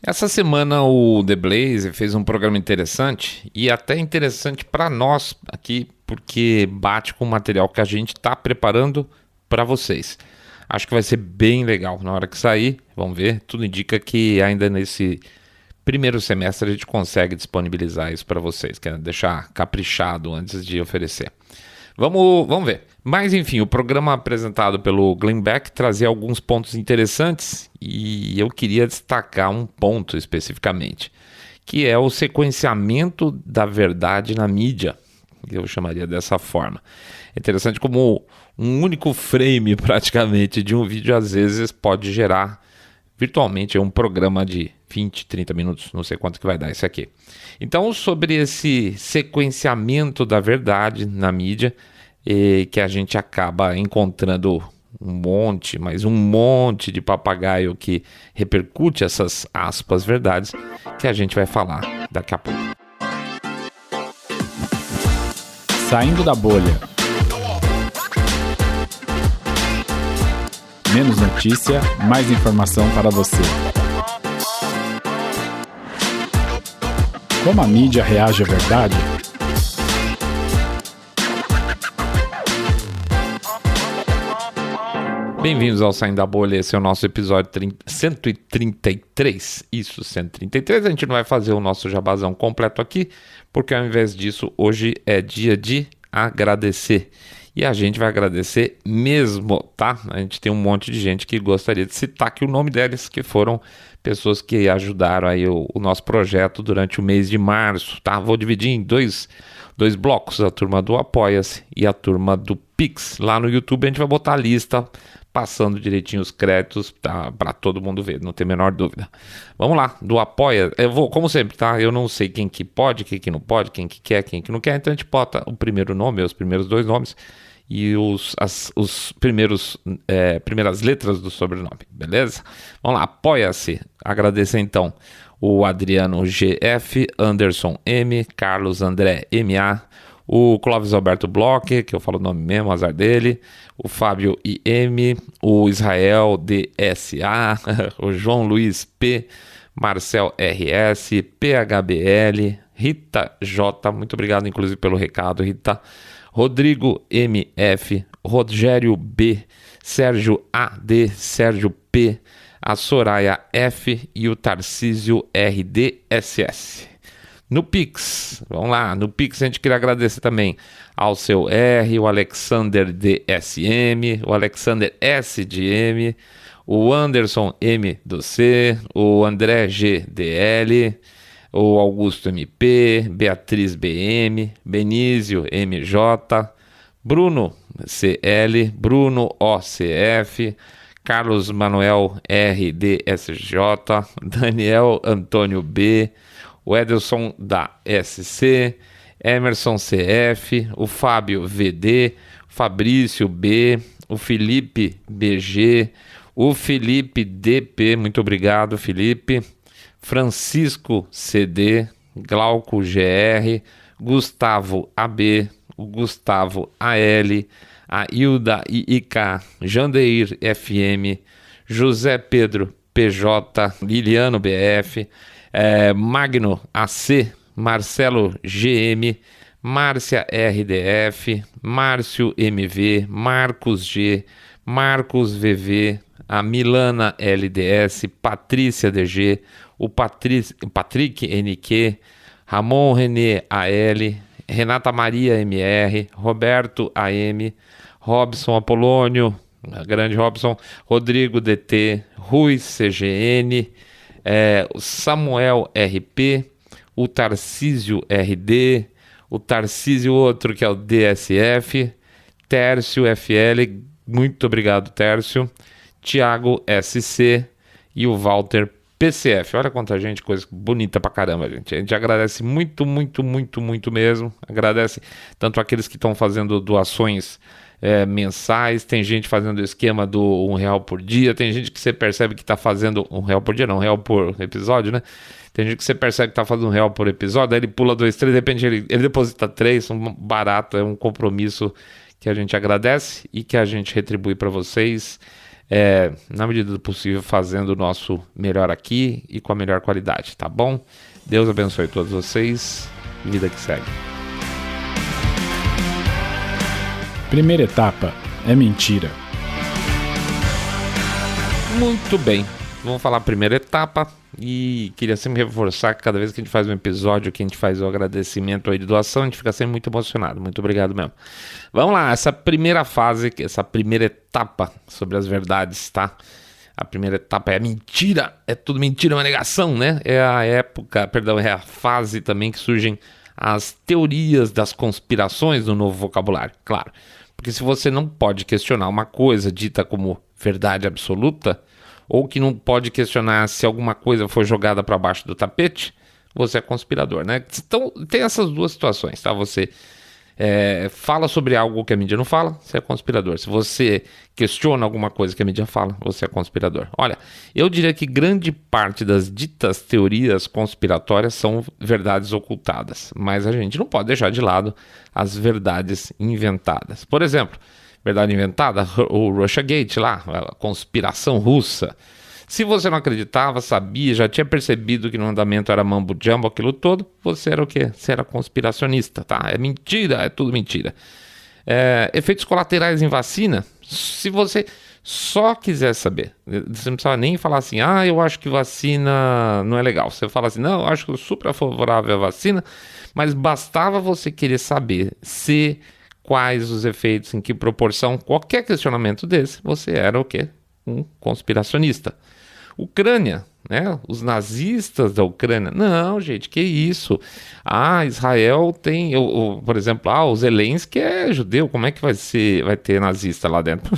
Essa semana o The Blaze fez um programa interessante e até interessante para nós aqui, porque bate com o material que a gente está preparando para vocês. Acho que vai ser bem legal na hora que sair, vamos ver. Tudo indica que ainda nesse primeiro semestre a gente consegue disponibilizar isso para vocês, quer deixar caprichado antes de oferecer. Vamos ver. Mas enfim, o programa apresentado pelo Glenn Beck trazia alguns pontos interessantes e eu queria destacar um ponto especificamente, que é o sequenciamento da verdade na mídia. Eu chamaria dessa forma. É interessante como um único frame praticamente de um vídeo às vezes pode gerar virtualmente um programa de 20, 30 minutos, não sei quanto que vai dar isso aqui. Então, sobre esse sequenciamento da verdade na mídia, que a gente acaba encontrando mas um monte de papagaio que repercute essas aspas verdades, que a gente vai falar daqui a pouco. Saindo da bolha. Menos notícia, mais informação para você. Como a mídia reage à verdade? Bem-vindos ao Saindo da Bolha, esse é o nosso episódio 133. Isso, 133. A gente não vai fazer o nosso jabazão completo aqui, porque ao invés disso, hoje é dia de agradecer. E a gente vai agradecer mesmo, tá? A gente tem um monte de gente que gostaria de citar aqui o nome deles, que foram pessoas que ajudaram aí o nosso projeto durante o mês de março, tá? Vou dividir em dois blocos, a turma do Apoia-se e a turma do Pix. Lá no YouTube a gente vai botar a lista, passando direitinho os créditos para todo mundo ver, não tem a menor dúvida. Vamos lá, do Apoia, eu vou, como sempre, tá? Eu não sei quem que pode, quem que não pode, quem que quer, quem que não quer, então a gente bota o primeiro nome, os primeiros dois nomes e os primeiras letras do sobrenome, beleza? Vamos lá, Apoia-se, agradecer então o Adriano GF, Anderson M, Carlos André MA, o Clóvis Alberto Bloch, que eu falo o nome mesmo, azar dele, o Fábio IM, o Israel DSA, o João Luiz P, Marcel RS, PHBL, Rita J, muito obrigado inclusive pelo recado, Rita, Rodrigo MF, Rogério B, Sérgio AD, Sérgio P, a Soraya F e o Tarcísio RDSS. No Pix, vamos lá, no Pix a gente queria agradecer também ao seu R, o Alexander DSM, o Alexander SDM, o Anderson M do C, o André GDL, o Augusto MP, Beatriz BM, Benísio MJ, Bruno CL, Bruno OCF, Carlos Manuel RDSJ, Daniel Antônio B, o Edelson da SC, Emerson CF, o Fábio VD, Fabrício B, o Felipe BG, o Felipe DP, muito obrigado Felipe, Francisco CD, Glauco GR, Gustavo AB, o Gustavo AL, a Hilda IIK, Jandeir FM, José Pedro PJ, Liliano BF, Magno AC, Marcelo GM, Márcia RDF, Márcio MV, Marcos G, Marcos VV, a Milana LDS, Patrícia DG, o Patrick NQ, Ramon René AL, Renata Maria MR, Roberto AM, Robson Apolônio, grande Robson, Rodrigo DT, Rui CGN, o Samuel RP, o Tarcísio RD, o Tarcísio outro que é o DSF, Tércio FL, muito obrigado Tércio, Thiago SC e o Walter PCF. Olha quanta gente, coisa bonita pra caramba, gente. A gente agradece muito, muito, muito, muito mesmo. Agradece tanto aqueles que estão fazendo doações mensais, tem gente fazendo o esquema do R$1 por dia, tem gente que você percebe que está fazendo R$1 por dia, não, R$1 por episódio, né? Tem gente que você percebe que está fazendo R$1 por episódio, aí ele pula 2, 3, de repente ele deposita 3, barato, é um compromisso que a gente agradece e que a gente retribui para vocês. na medida do possível, fazendo o nosso melhor aqui e com a melhor qualidade, tá bom? Deus abençoe todos vocês. Vida que segue. Primeira etapa é mentira. Muito bem, vamos falar a primeira etapa e queria sempre reforçar que cada vez que a gente faz um episódio, que a gente faz o agradecimento aí de doação, a gente fica sempre muito emocionado, muito obrigado mesmo. Vamos lá, essa primeira fase, essa primeira etapa sobre as verdades, tá? A primeira etapa é a mentira, é tudo mentira, é uma negação, né? É a fase também que surgem as teorias das conspirações no novo vocabulário, claro. Porque se você não pode questionar uma coisa dita como verdade absoluta, ou que não pode questionar se alguma coisa foi jogada para baixo do tapete, você é conspirador, né? Então, tem essas duas situações, tá? Você fala sobre algo que a mídia não fala, você é conspirador. Se você questiona alguma coisa que a mídia fala, você é conspirador. Olha, eu diria que grande parte das ditas teorias conspiratórias são verdades ocultadas, mas a gente não pode deixar de lado as verdades inventadas. Por exemplo, verdade inventada, o Russiagate lá, a conspiração russa. Se você não acreditava, sabia, já tinha percebido que no andamento era mambo-jumbo, aquilo todo, você era o quê? Você era conspiracionista, tá? É mentira, é tudo mentira. Efeitos colaterais em vacina, se você só quiser saber, você não precisava nem falar assim, eu acho que vacina não é legal. Você fala assim, não, eu acho que eu sou super favorável à vacina, mas bastava você querer saber quais os efeitos, em que proporção, qualquer questionamento desse, você era o quê? Um conspiracionista. Ucrânia, né? Os nazistas da Ucrânia. Não, gente, que isso? Israel tem, por exemplo, o Zelensky é judeu, como é que vai ter nazista lá dentro?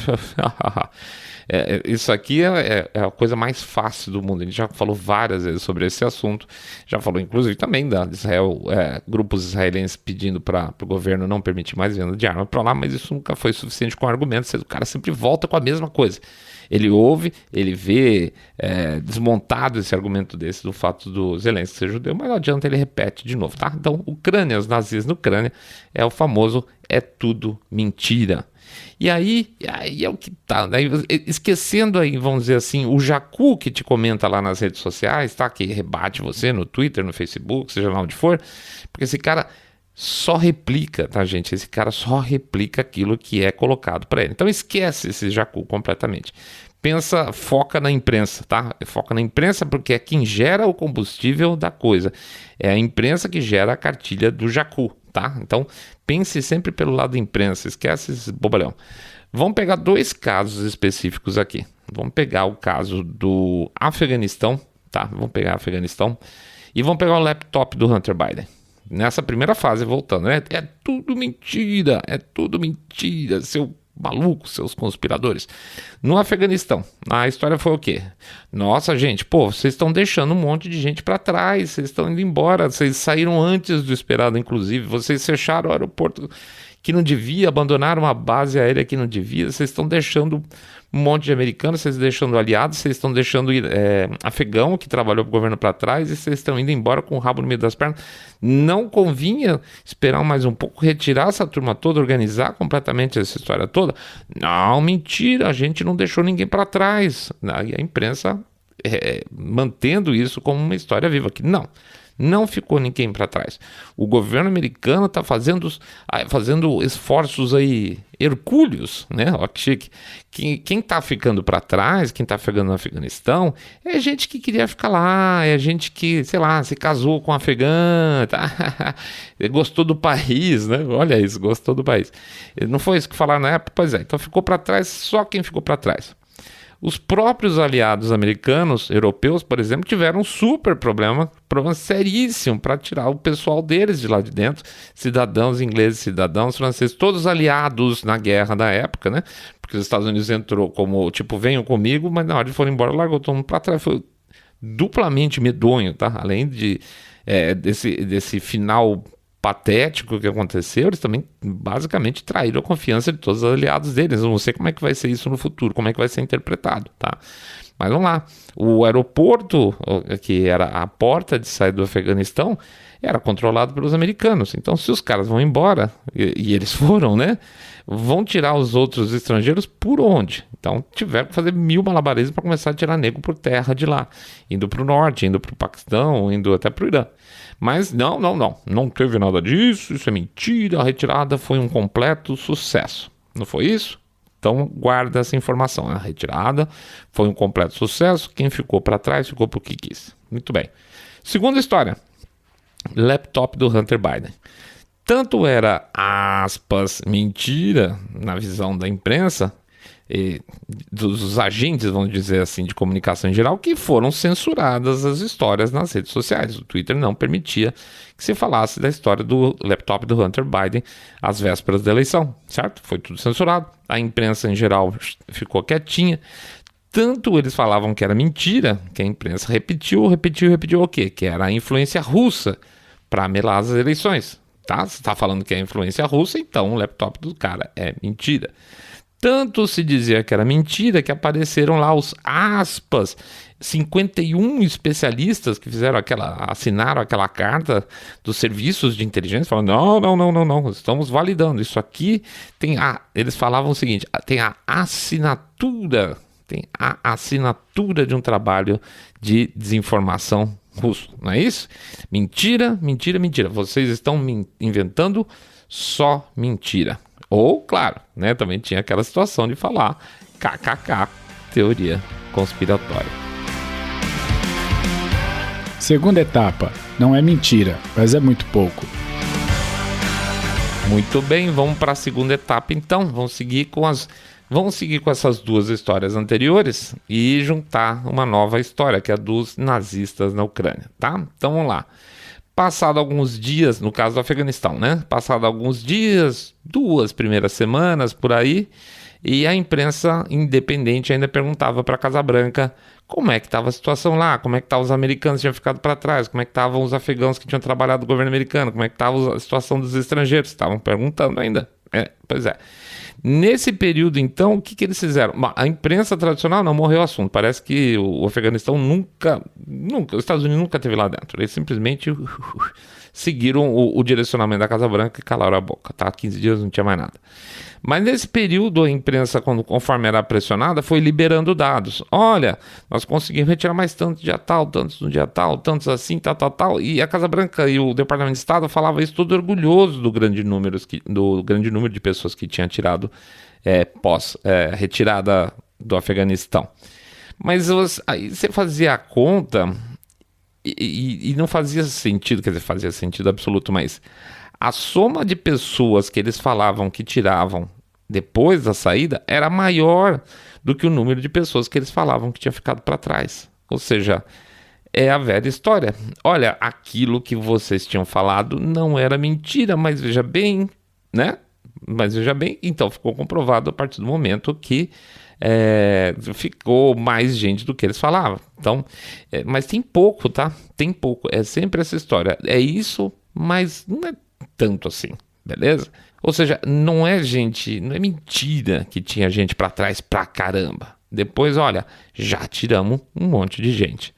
Isso aqui é a coisa mais fácil do mundo. A gente já falou várias vezes sobre esse assunto. Já falou, inclusive, também da Israel, grupos israelenses pedindo para o governo não permitir mais venda de arma para lá, mas isso nunca foi suficiente com argumentos. O cara sempre volta com a mesma coisa. Ele ouve, ele vê desmontado esse argumento desse do fato do Zelensky ser judeu, mas não adianta, ele repete de novo, tá? Então, Ucrânia, os nazistas na Ucrânia, é o famoso é tudo mentira. E aí é o que tá, né? Esquecendo aí, vamos dizer assim, o Jacu que te comenta lá nas redes sociais, tá? Que rebate você no Twitter, no Facebook, seja lá onde for, porque esse cara só replica, tá, gente? Esse cara só replica aquilo que é colocado para ele. Então esquece esse Jacu completamente. Foca na imprensa, tá? Foca na imprensa porque é quem gera o combustível da coisa. É a imprensa que gera a cartilha do Jacu, tá? Então pense sempre pelo lado da imprensa, esquece esse bobalhão. Vamos pegar dois casos específicos aqui. Vamos pegar o caso do Afeganistão, tá? Vamos pegar o Afeganistão e vamos pegar o laptop do Hunter Biden. Nessa primeira fase, voltando, né? É tudo mentira, seu maluco, seus conspiradores. No Afeganistão, a história foi o quê? Nossa, gente, vocês estão deixando um monte de gente para trás, vocês estão indo embora, vocês saíram antes do esperado, inclusive, vocês fecharam o aeroporto que não devia, abandonaram uma base aérea que não devia, vocês estão deixando um monte de americanos, vocês estão deixando aliados, vocês estão deixando afegão que trabalhou para o governo para trás e vocês estão indo embora com o rabo no meio das pernas. Não convinha esperar mais um pouco, retirar essa turma toda, organizar completamente essa história toda? Não, mentira, a gente não deixou ninguém para trás. E a imprensa mantendo isso como uma história viva, que não ficou ninguém para trás. O governo americano está fazendo esforços aí hercúleos, né? Ó, que chique. Quem está ficando para trás, quem está ficando no Afeganistão, é gente que queria ficar lá, é gente que, sei lá, se casou com um afegão, tá? Gostou do país, né? Olha isso, gostou do país. Não foi isso que falaram na época? Pois é, então ficou para trás só quem ficou para trás. Os próprios aliados americanos, europeus, por exemplo, tiveram um super problema seríssimo para tirar o pessoal deles de lá de dentro, cidadãos ingleses, cidadãos franceses, todos aliados na guerra da época, né? Porque os Estados Unidos entrou como, venham comigo, mas na hora de foram embora, largou todo mundo para trás. Foi duplamente medonho, tá? Além desse final patético que aconteceu, eles também basicamente traíram a confiança de todos os aliados deles. Eu não sei como é que vai ser isso no futuro, como é que vai ser interpretado, tá? Mas vamos lá, o aeroporto, que era a porta de saída do Afeganistão, era controlado pelos americanos. Então, se os caras vão embora, e eles foram, né? Vão tirar os outros estrangeiros por onde? Então, tiveram que fazer 1000 malabarismos para começar a tirar nego por terra de lá. Indo para o norte, indo para o Paquistão, indo até para o Irã. Mas não teve nada disso, isso é mentira, a retirada foi um completo sucesso. Não foi isso? Então guarda essa informação, a retirada foi um completo sucesso, quem ficou para trás ficou porque quis. Muito bem. Segunda história, laptop do Hunter Biden. Tanto era, aspas, mentira na visão da imprensa, e dos agentes, vamos dizer assim, de comunicação em geral, que foram censuradas as histórias nas redes sociais. O Twitter não permitia que se falasse da história do laptop do Hunter Biden às vésperas da eleição, certo? Foi tudo censurado. A imprensa em geral ficou quietinha. Tanto eles falavam que era mentira, que a imprensa repetiu o quê? Que era a influência russa para melar as eleições, tá? Você está falando que é influência russa, então o laptop do cara é mentira. Tanto se dizia que era mentira que apareceram lá os, aspas, 51 especialistas que assinaram aquela carta dos serviços de inteligência, falando, não, estamos validando, isso aqui eles falavam o seguinte, tem a assinatura de um trabalho de desinformação russo, não é isso? Mentira, vocês estão inventando só mentira. Ou, claro, né, também tinha aquela situação de falar kkk, teoria conspiratória. Segunda etapa, não é mentira, mas é muito pouco. Muito bem, vamos para a segunda etapa então, vamos seguir com essas duas histórias anteriores e juntar uma nova história, que é a dos nazistas na Ucrânia, tá? Então vamos lá. Passado alguns dias, no caso do Afeganistão, né? Passado alguns dias, 2 primeiras semanas por aí, e a imprensa independente ainda perguntava para a Casa Branca como é que estava a situação lá, como é que estavam os americanos que tinham ficado para trás, como é que estavam os afegãos que tinham trabalhado no governo americano, como é que estava a situação dos estrangeiros, estavam perguntando ainda. Pois é. Nesse período, então, o que eles fizeram? A imprensa tradicional não morreu o assunto. Parece que o Afeganistão nunca, os Estados Unidos nunca esteve lá dentro. Eles simplesmente seguiram o direcionamento da Casa Branca e calaram a boca, tá? 15 dias não tinha mais nada. Mas nesse período, a imprensa, conforme era pressionada, foi liberando dados. Olha, nós conseguimos retirar mais tantos dia tal, tantos no dia tal, tantos assim, tal. E a Casa Branca e o Departamento de Estado falavam isso todo orgulhoso do grande número de pessoas que tinha tirado retirada do Afeganistão. Mas aí você fazia a conta e não fazia sentido, quer dizer, fazia sentido absoluto, mas a soma de pessoas que eles falavam que tiravam depois da saída era maior do que o número de pessoas que eles falavam que tinha ficado para trás. Ou seja, é a velha história. Olha, aquilo que vocês tinham falado não era mentira, mas veja bem, né? Então ficou comprovado a partir do momento que ficou mais gente do que eles falavam. Então, mas tem pouco, tá? Tem pouco. É sempre essa história. É isso, mas não é tanto assim, beleza? Ou seja, não é mentira que tinha gente pra trás pra caramba. Depois, olha, já tiramos um monte de gente.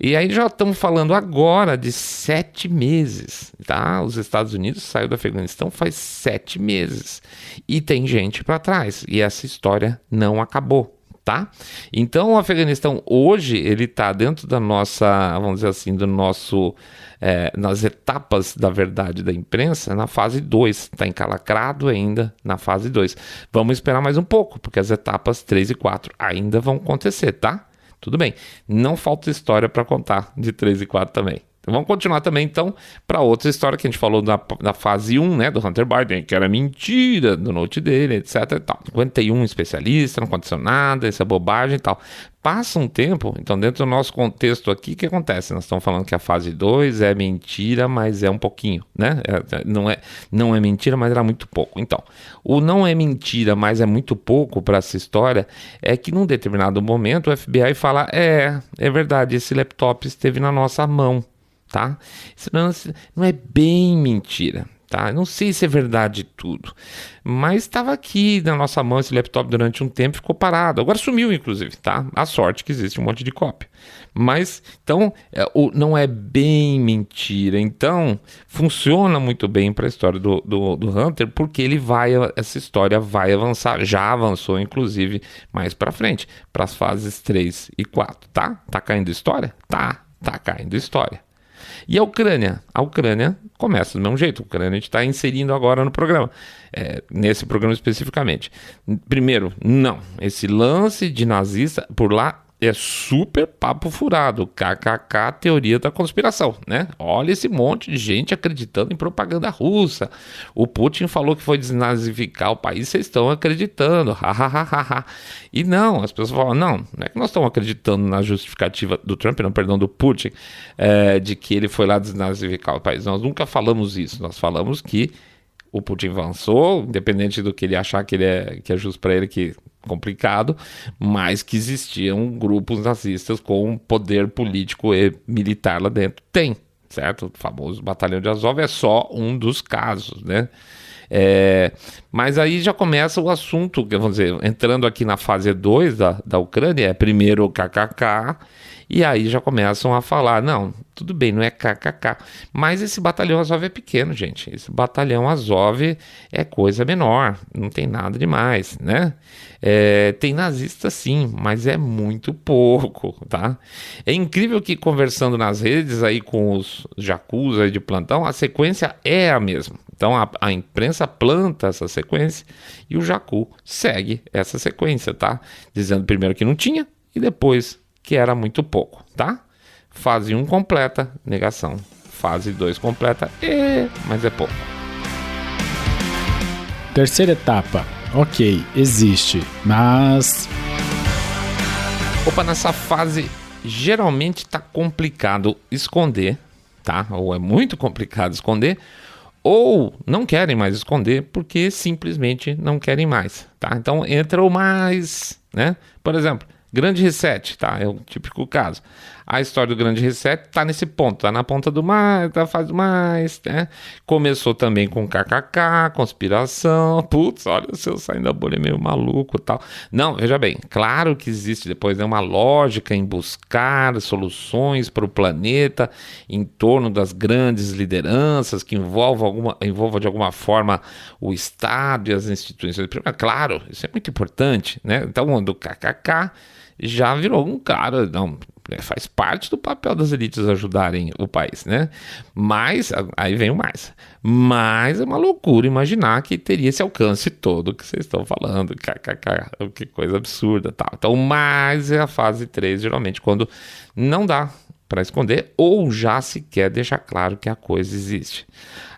E aí já estamos falando agora de 7 meses, tá? Os Estados Unidos saiu do Afeganistão faz 7 meses. E tem gente pra trás. E essa história não acabou, tá? Então o Afeganistão hoje, ele tá dentro da nossa, vamos dizer assim, nas etapas da verdade da imprensa, na fase 2, está encalacrado ainda na fase 2. Vamos esperar mais um pouco, porque as etapas 3 e 4 ainda vão acontecer, tá? Tudo bem, não falta história para contar de 3 e 4 também. Então, vamos continuar também, então, para outra história que a gente falou da fase 1, né, do Hunter Biden, que era mentira do note dele, etc e tal. 51 especialistas, não aconteceu nada, isso é bobagem e tal. Passa um tempo, então dentro do nosso contexto aqui, o que acontece? Nós estamos falando que a fase 2 é mentira, mas é um pouquinho, né? Não é mentira, mas era muito pouco. Então, o não é mentira, mas é muito pouco para essa história, é que num determinado momento o FBI fala, é verdade, esse laptop esteve na nossa mão, tá? Isso não é bem mentira. tá? Eu não sei se é verdade tudo, mas estava aqui na nossa mão esse laptop durante um tempo e ficou parado. Agora sumiu, inclusive, tá? A sorte que existe um monte de cópia. Mas, então, não é bem mentira. Então, funciona muito bem para a história do Hunter, porque essa história vai avançar, já avançou, inclusive, mais para frente, para as fases 3 e 4, tá? Tá caindo história? Tá caindo história. E a Ucrânia? A Ucrânia começa do mesmo jeito. A Ucrânia a gente está inserindo agora no programa, nesse programa especificamente. Primeiro, não. Esse lance de nazista por lá é super papo furado. KKK, teoria da conspiração, né? Olha esse monte de gente acreditando em propaganda russa. O Putin falou que foi desnazificar o país, vocês estão acreditando. E não, as pessoas falam, não é que nós estamos acreditando na justificativa do Trump, não, perdão, do Putin, de que ele foi lá desnazificar o país. Nós nunca falamos isso. Nós falamos que o Putin avançou, independente do que ele achar que é justo para ele, que complicado, mas que existiam grupos nazistas com poder político e militar lá dentro. Tem, certo? O famoso Batalhão de Azov é só um dos casos, né? Mas aí já começa o assunto, vamos dizer, entrando aqui na fase 2 da Ucrânia, é primeiro o KKK, e aí já começam a falar, não, tudo bem, não é KKK, mas esse batalhão Azov é pequeno, gente, esse batalhão Azov é coisa menor, não tem nada demais, né? Tem nazista sim, mas é muito pouco, tá? É incrível que conversando nas redes aí com os jacus aí de plantão, a sequência é a mesma. Então a imprensa planta essa sequência e o jacu segue essa sequência, tá? Dizendo primeiro que não tinha e depois que era muito pouco, tá? Fase 1 completa, negação. Fase 2 completa, mas é pouco. Terceira etapa, ok, existe, mas... Nessa fase geralmente tá complicado esconder, tá? Ou é muito complicado esconder, ou não querem mais esconder porque simplesmente não querem mais, tá? Então entra o mais, né? Por exemplo, Grande Reset, tá? É o típico caso. A história do Grande Reset tá nesse ponto, tá na ponta do mais, tá faz mais, né? Começou também com KKK, conspiração, putz, olha o seu saindo da bolha meio maluco e tal. Não, veja bem, claro que existe depois uma lógica em buscar soluções para o planeta em torno das grandes lideranças que envolva de alguma forma o Estado e as instituições. Claro, isso é muito importante, né? Então, do KKK já virou um cara, não, faz parte do papel das elites ajudarem o país, né? Mas, aí vem o mais. Mas é uma loucura imaginar que teria esse alcance todo que vocês estão falando, que coisa absurda, tal. Então, mais é a fase 3, geralmente, quando não dá para esconder ou já se quer deixar claro que a coisa existe.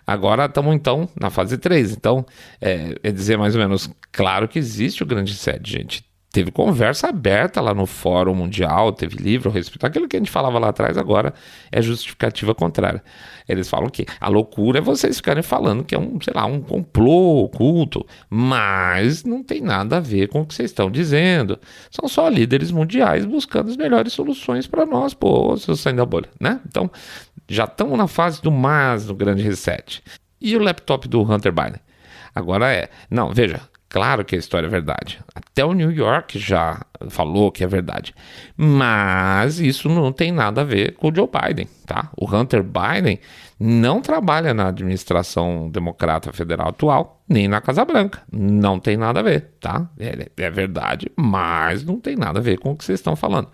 Agora estamos, então, na fase 3. Então, é dizer mais ou menos, claro que existe o Grande Reset, gente. Teve conversa aberta lá no Fórum Mundial, teve livro a respeito. Aquilo que a gente falava lá atrás agora é justificativa contrária. Eles falam que a loucura é vocês ficarem falando que é um complô oculto, mas não tem nada a ver com o que vocês estão dizendo. São só líderes mundiais buscando as melhores soluções para nós, seus saindo da bolha, né? Então, já estamos na fase do mais no Grande Reset. E o laptop do Hunter Biden? Agora não, veja, claro que a história é verdade. Até o New York já falou que é verdade. Mas isso não tem nada a ver com o Joe Biden, tá? O Hunter Biden não trabalha na administração democrata federal atual, nem na Casa Branca. Não tem nada a ver, tá? É verdade, mas não tem nada a ver com o que vocês estão falando.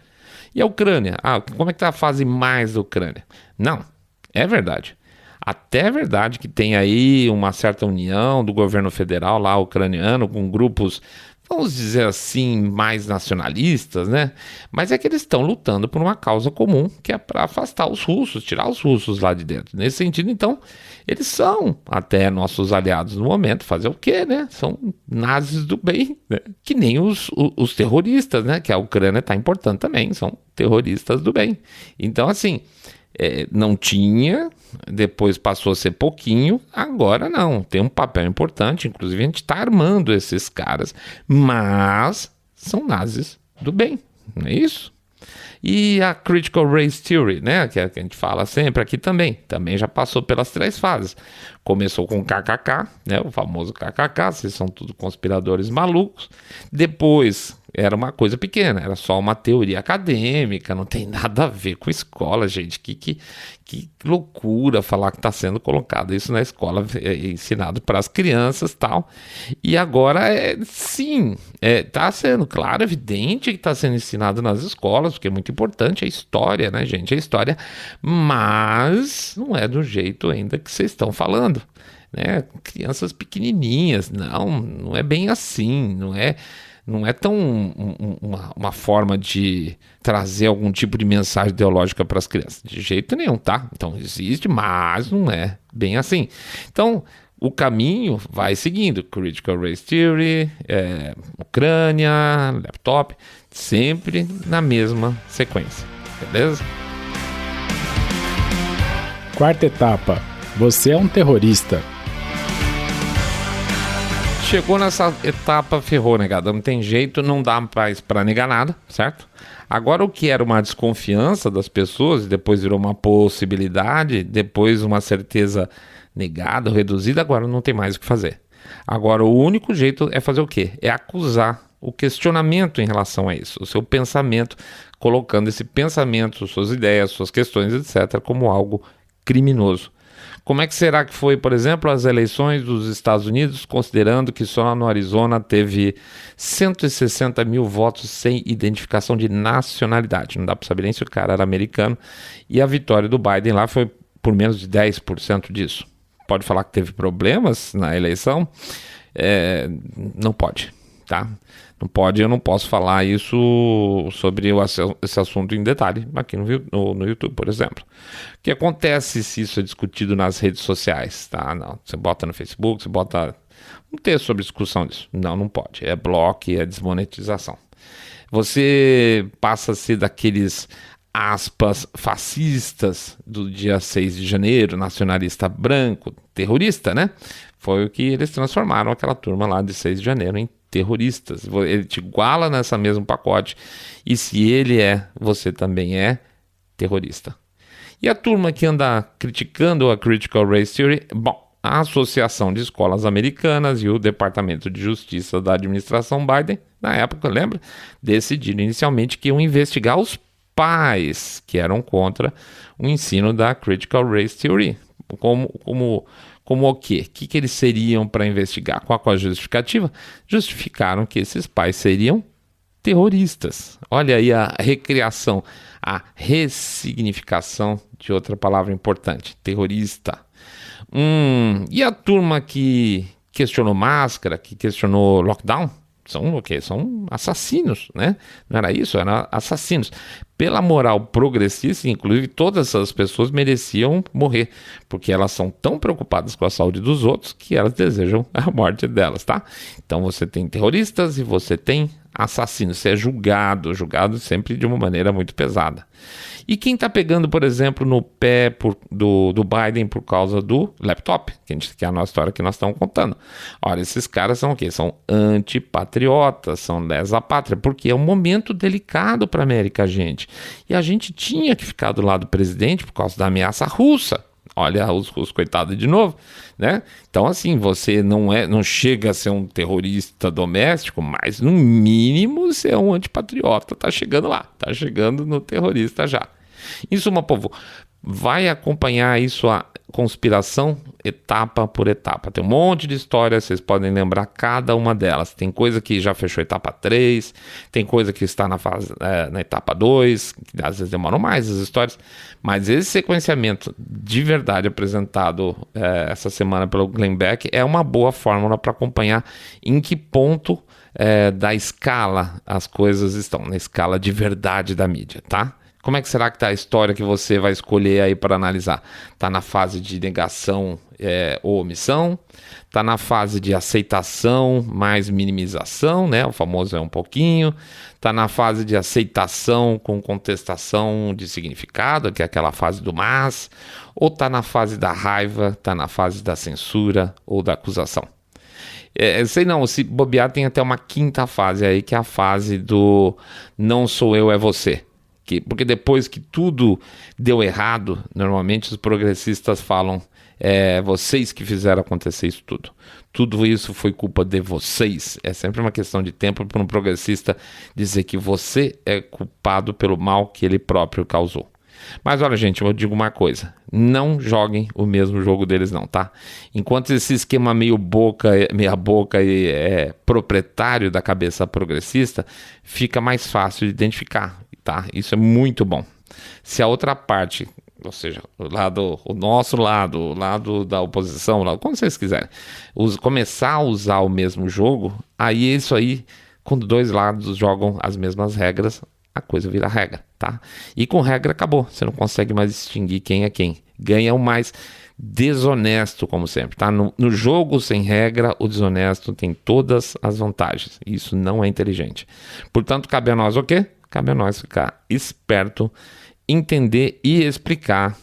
E a Ucrânia? Como é que tá a fase mais da Ucrânia? Não, é verdade. Até é verdade que tem aí uma certa união do governo federal lá ucraniano com grupos, vamos dizer assim, mais nacionalistas, né? Mas é que eles estão lutando por uma causa comum, que é para afastar os russos, tirar os russos lá de dentro. Nesse sentido, então, eles são até nossos aliados no momento. Fazer o quê, né? São nazis do bem, né? Que nem os terroristas, né? Que a Ucrânia está importando também, são terroristas do bem. Então, assim... não tinha, depois passou a ser pouquinho, agora não, tem um papel importante, inclusive a gente está armando esses caras, mas são nazis do bem, não é isso? E a Critical Race Theory, né, que é a que a gente fala sempre aqui também já passou pelas 3 fases. Começou com o KKK, né, o famoso KKK, vocês são tudo conspiradores malucos. Depois era uma coisa pequena, era só uma teoria acadêmica, não tem nada a ver com escola, gente. Que loucura falar que está sendo colocado isso na escola, ensinado para as crianças e tal. E agora, sim, está sendo, claro, evidente que está sendo ensinado nas escolas, porque é muito importante a história, né, gente? A história, mas não é do jeito ainda que vocês estão falando, né? Crianças pequenininhas, não é bem assim, não é tão uma forma de trazer algum tipo de mensagem ideológica para as crianças. De jeito nenhum, tá? Então existe, mas não é bem assim. Então o caminho vai seguindo. Critical Race Theory, Ucrânia, laptop, sempre na mesma sequência. Beleza? Quarta etapa. Você é um terrorista. Chegou nessa etapa, ferrou, negada. Não tem jeito, não dá mais para negar nada, certo? Agora, o que era uma desconfiança das pessoas, depois virou uma possibilidade, depois uma certeza negada ou reduzida, agora não tem mais o que fazer. Agora, o único jeito é fazer o quê? É acusar o questionamento em relação a isso, o seu pensamento, colocando esse pensamento, suas ideias, suas questões, etc., como algo criminoso. Como é que será que foi, por exemplo, as eleições dos Estados Unidos, considerando que só no Arizona teve 160 mil votos sem identificação de nacionalidade? Não dá para saber nem se o cara era americano. E a vitória do Biden lá foi por menos de 10% disso. Pode falar que teve problemas na eleição? Não pode, tá? Não pode, eu não posso falar isso sobre esse assunto em detalhe aqui no YouTube, por exemplo. O que acontece se isso é discutido nas redes sociais? Tá? Não, você bota no Facebook, você bota um texto sobre discussão disso. Não pode. É bloco, é desmonetização. Você passa a ser daqueles, aspas, fascistas do dia 6 de janeiro, nacionalista branco, terrorista, né? Foi o que eles transformaram aquela turma lá de 6 de janeiro em terroristas. Ele te iguala nessa mesmo pacote, e se ele você também é terrorista. E a turma que anda criticando a Critical Race Theory, a Associação de Escolas Americanas e o Departamento de Justiça da administração Biden, na época, lembra? Decidiram inicialmente que iam investigar os pais que eram contra o ensino da Critical Race Theory. Como o quê? O que eles seriam para investigar? Qual a justificativa? Justificaram que esses pais seriam terroristas. Olha aí a recriação, a ressignificação de outra palavra importante, terrorista. E a turma que questionou máscara, que questionou lockdown? São o quê? São assassinos, né? Não era isso? Eram assassinos. Pela moral progressista, inclusive, todas essas pessoas mereciam morrer, porque elas são tão preocupadas com a saúde dos outros que elas desejam a morte delas, tá? Então você tem terroristas e você tem assassinos. Você é julgado sempre de uma maneira muito pesada. E quem está pegando, por exemplo, no pé do Biden por causa do laptop, que é a nossa história que nós estamos contando. Olha, esses caras são o quê? São antipatriotas, são lesa-pátria, porque é um momento delicado para a América, gente. E a gente tinha que ficar do lado do presidente por causa da ameaça russa. Olha os coitados de novo, né? Então, assim, você não chega a ser um terrorista doméstico, mas no mínimo você é um antipatriota. Tá chegando lá, tá chegando no terrorista já. Em suma, povo, vai acompanhar isso, a conspiração, etapa por etapa. Tem um monte de histórias, vocês podem lembrar cada uma delas. Tem coisa que já fechou etapa 3, tem coisa que está na etapa 2, que às vezes demoram mais as histórias, mas esse sequenciamento de verdade apresentado essa semana pelo Glenn Beck é uma boa fórmula para acompanhar em que ponto da escala as coisas estão, na escala de verdade da mídia, tá? Como é que será que está a história que você vai escolher aí para analisar? Está na fase de negação ou omissão? Está na fase de aceitação mais minimização, né? O famoso um pouquinho. Está na fase de aceitação com contestação de significado, que é aquela fase do mas? Ou está na fase da raiva, está na fase da censura ou da acusação? Sei não, se bobear tem até uma quinta fase aí, que é a fase do não sou eu, é você. Porque depois que tudo deu errado, normalmente os progressistas falam, vocês que fizeram acontecer isso tudo. Tudo isso foi culpa de vocês. É sempre uma questão de tempo para um progressista dizer que você é culpado pelo mal que ele próprio causou. Mas olha, gente, eu digo uma coisa, não joguem o mesmo jogo deles não, tá? Enquanto esse esquema meia boca e proprietário da cabeça progressista, fica mais fácil de identificar, tá? Isso é muito bom. Se a outra parte, ou seja, o nosso lado, o lado da oposição, como vocês quiserem, começar a usar o mesmo jogo, aí isso aí, quando dois lados jogam as mesmas regras, a coisa vira regra, tá? E com regra acabou, você não consegue mais distinguir quem é quem. Ganha o mais desonesto, como sempre, tá? No jogo sem regra, o desonesto tem todas as vantagens. Isso não é inteligente. Portanto, cabe a nós o quê? Cabe a nós ficar esperto, entender e explicar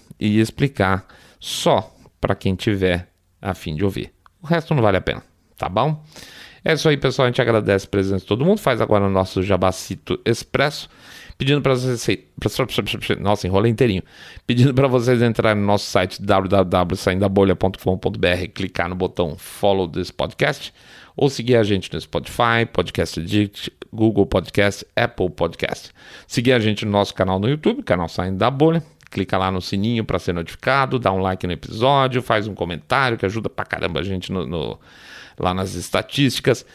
só para quem tiver a fim de ouvir. O resto não vale a pena, tá bom? É isso aí, pessoal. A gente agradece a presença de todo mundo. Faz agora o nosso Jabacito Expresso. Pedindo para vocês... Nossa, enrola inteirinho. Pedindo para vocês entrarem no nosso site www.saindabolha.com.br, clicar no botão Follow this podcast ou seguir a gente no Spotify, Podcast Addict, Google Podcast, Apple Podcast. Seguir a gente no nosso canal no YouTube, canal Saindo da Bolha. Clica lá no sininho para ser notificado, dá um like no episódio, faz um comentário que ajuda pra caramba a gente lá nas estatísticas.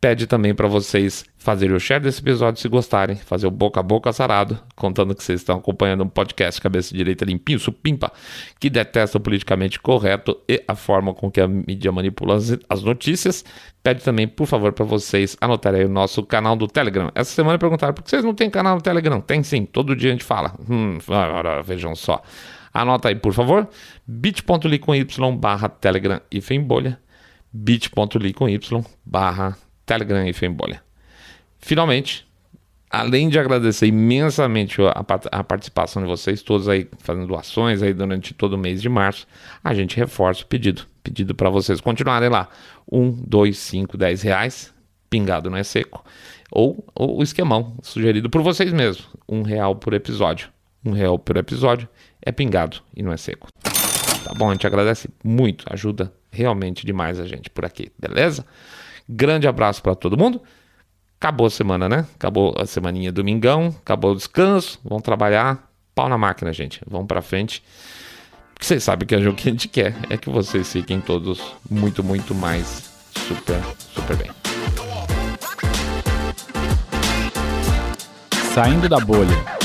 Pede também para vocês fazerem o share desse episódio se gostarem, fazer o boca a boca sarado, contando que vocês estão acompanhando um podcast cabeça direita limpinho, supimpa, que detesta o politicamente correto e a forma com que a mídia manipula as notícias. Pede também, por favor, para vocês anotarem aí o nosso canal do Telegram. Essa semana perguntaram, por que vocês não têm canal no Telegram? Tem sim, todo dia a gente fala. Vejam só. Anota aí, por favor, bit.ly/Telegram-bolha, bit.ly/Telegram-bolha. Finalmente, além de agradecer imensamente a participação de vocês todos aí, fazendo doações aí durante todo o mês de março, a gente reforça o pedido para vocês continuarem lá, 1, 2, 5, 10 reais, pingado não é seco, ou o esquemão sugerido por vocês mesmos, R$1 por episódio, R$1 por episódio é pingado e não é seco. Tá bom? A gente agradece muito, ajuda realmente demais a gente por aqui, beleza? Grande abraço para todo mundo. Acabou a semana, né? Acabou a semaninha domingão, acabou o descanso, vamos trabalhar, pau na máquina, gente. Vamos pra frente. Porque vocês sabem que é o que a gente quer, é que vocês fiquem todos muito, muito mais super bem. Saindo da bolha.